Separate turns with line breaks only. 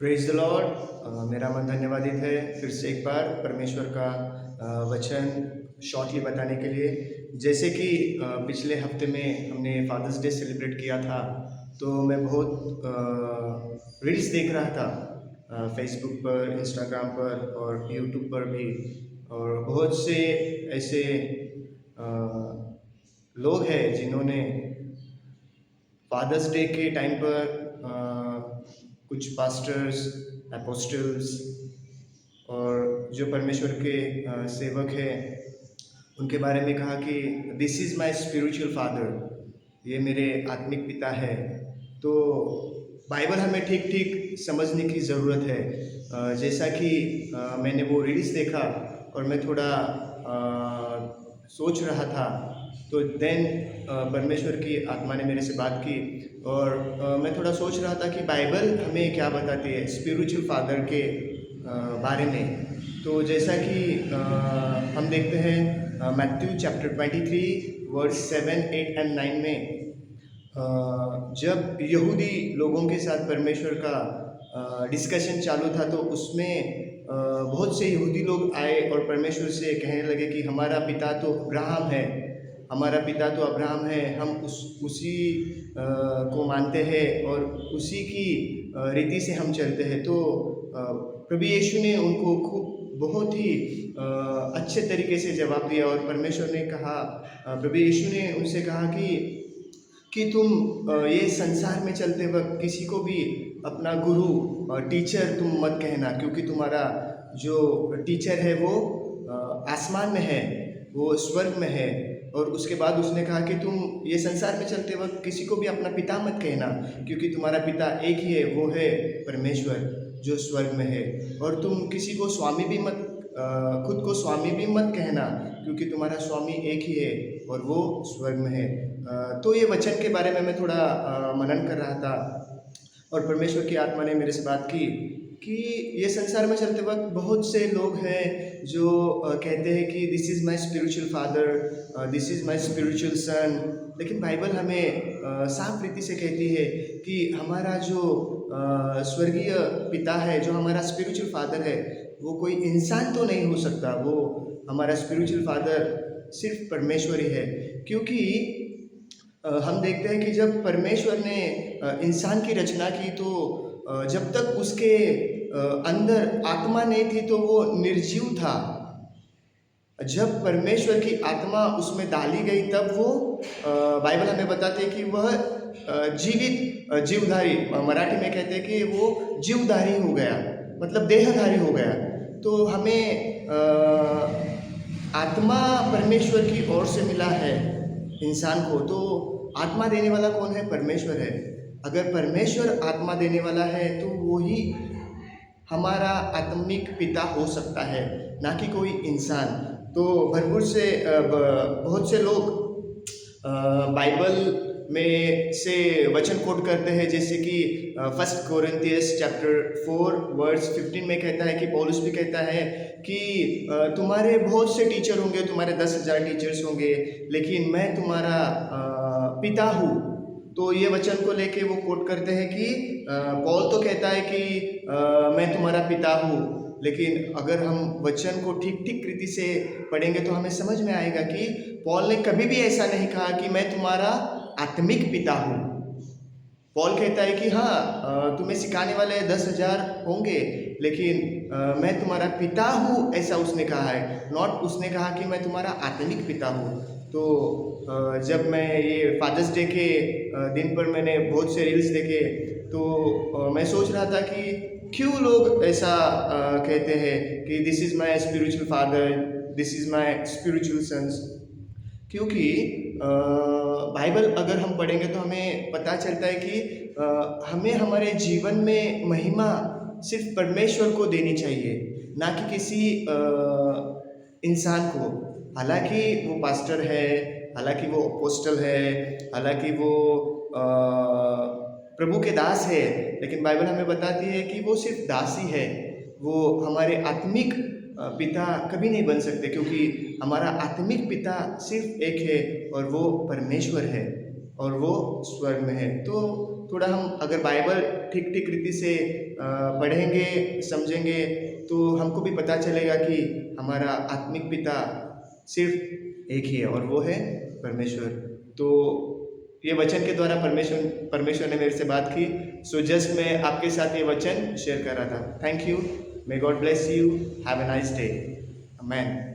Praise the Lord. मेरा मन धन्यवादित है फिर से एक बार परमेश्वर का वचन शॉर्टली बताने के लिए। जैसे कि पिछले हफ्ते में हमने फादर्स डे सेलिब्रेट किया था, तो मैं बहुत रील्स देख रहा था फेसबुक पर, इंस्टाग्राम पर और यूट्यूब पर भी। और बहुत से ऐसे अ, लोग हैं जिन्होंने फादर्स डे के टाइम पर कुछ पास्टर्स, अपोस्टल्स और जो परमेश्वर के सेवक हैं, उनके बारे में कहा कि this is my spiritual father, ये मेरे आत्मिक पिता है। तो बाइबल हमें ठीक ठीक समझने की ज़रूरत है। जैसा कि मैंने वो रील्स देखा और मैं थोड़ा सोच रहा था, तो देन परमेश्वर की आत्मा ने मेरे से बात की और मैं थोड़ा सोच रहा था कि बाइबल हमें क्या बताती है स्पिरिचुअल फादर के बारे में। तो जैसा कि हम देखते हैं मैथ्यू चैप्टर 23 वर्स 7, 8 एंड 9 में, जब यहूदी लोगों के साथ परमेश्वर का डिस्कशन चालू था, तो उसमें बहुत से यहूदी लोग आए और परमेश्वर से कहने लगे कि हमारा पिता तो अब्राहम है, हमारा पिता तो अब्राहम है, हम उसी को मानते हैं और उसी की रीति से हम चलते हैं। तो प्रभु यीशु ने उनको खूब बहुत ही अच्छे तरीके से जवाब दिया और परमेश्वर ने कहा, प्रभु यीशु ने उनसे कहा कि तुम ये संसार में चलते वक्त किसी को भी अपना गुरु टीचर तुम मत कहना, क्योंकि तुम्हारा जो टीचर है वो आसमान में है, वो स्वर्ग में है। और उसके बाद उसने कहा कि तुम ये संसार में चलते वक्त किसी को भी अपना पिता मत कहना, क्योंकि तुम्हारा पिता एक ही है, वो है परमेश्वर जो स्वर्ग में है। और तुम किसी को स्वामी भी मत खुद को स्वामी भी मत कहना, क्योंकि तुम्हारा स्वामी एक ही है और वो स्वर्ग में है। तो ये वचन के बारे में मैं थोड़ा मनन कर रहा था और परमेश्वर की आत्मा ने मेरे से बात की कि ये संसार में चलते वक्त बहुत से लोग हैं जो कहते हैं कि this is my spiritual father, this is my spiritual son. लेकिन बाइबल हमें साफ रीति से कहती है कि हमारा जो स्वर्गीय पिता है, जो हमारा स्पिरिचुअल फादर है, वो कोई इंसान तो नहीं हो सकता। वो हमारा स्पिरिचुअल फादर सिर्फ परमेश्वर ही है। क्योंकि हम देखते हैं कि जब परमेश्वर ने इंसान की रचना की, तो जब तक उसके अंदर आत्मा नहीं थी तो वो निर्जीव था। जब परमेश्वर की आत्मा उसमें डाली गई, तब वो बाइबल हमें बताते हैं कि वह जीवित जीवधारी, मराठी में कहते हैं कि वो जीवधारी हो गया, मतलब देहधारी हो गया। तो हमें आत्मा परमेश्वर की ओर से मिला है इंसान को। तो आत्मा देने वाला कौन है? परमेश्वर है। अगर परमेश्वर आत्मा देने वाला है तो वो ही हमारा आत्मिक पिता हो सकता है, ना कि कोई इंसान। तो भरपूर से बहुत से लोग बाइबल में से वचन कोट करते हैं, जैसे कि 1 कोरिन्थियंस चैप्टर 4 वर्स 15 में कहता है कि पौलुस भी कहता है कि तुम्हारे बहुत से टीचर होंगे, तुम्हारे 10,000 टीचर्स होंगे, लेकिन मैं तुम्हारा पिता हूँ। तो ये वचन को लेके वो कोट करते हैं कि पौल तो कहता है कि मैं तुम्हारा पिता हूँ, लेकिन अगर हम वचन को ठीक ठीक रीति से पढ़ेंगे तो हमें समझ में आएगा कि पौल ने कभी भी ऐसा नहीं कहा कि मैं तुम्हारा आत्मिक पिता हूँ। पौल कहता है कि हाँ, तुम्हें सिखाने वाले 10,000 होंगे, लेकिन मैं तुम्हारा पिता हूँ, ऐसा उसने कहा है। नॉट उसने कहा कि मैं तुम्हारा आत्मिक पिता हूँ। तो जब मैं ये फादर्स डे के दिन पर मैंने बहुत से रील्स देखे, तो मैं सोच रहा था कि क्यों लोग ऐसा कहते हैं कि this is my spiritual father, this is my spiritual sons. क्योंकि बाइबल अगर हम पढ़ेंगे तो हमें पता चलता है कि हमें हमारे जीवन में महिमा सिर्फ परमेश्वर को देनी चाहिए, ना कि किसी इंसान को। हालांकि वो पास्टर है, हालांकि वो अपोस्टल है, हालांकि वो प्रभु के दास है, लेकिन बाइबल हमें बताती है कि वो सिर्फ दास ही है। वो हमारे आत्मिक पिता कभी नहीं बन सकते, क्योंकि हमारा आत्मिक पिता सिर्फ एक है और वो परमेश्वर है और वो स्वर्ग में है। तो थोड़ा हम अगर बाइबल ठीक ठीक रीति से पढ़ेंगे, समझेंगे, तो हमको भी पता चलेगा कि हमारा आत्मिक पिता सिर्फ एक ही है और वो है परमेश्वर। तो ये वचन के द्वारा परमेश्वर ने मेरे से बात की। सो जस्ट मैं आपके साथ ये वचन शेयर कर रहा था। Thank you. May God bless you. Have a nice day. Amen.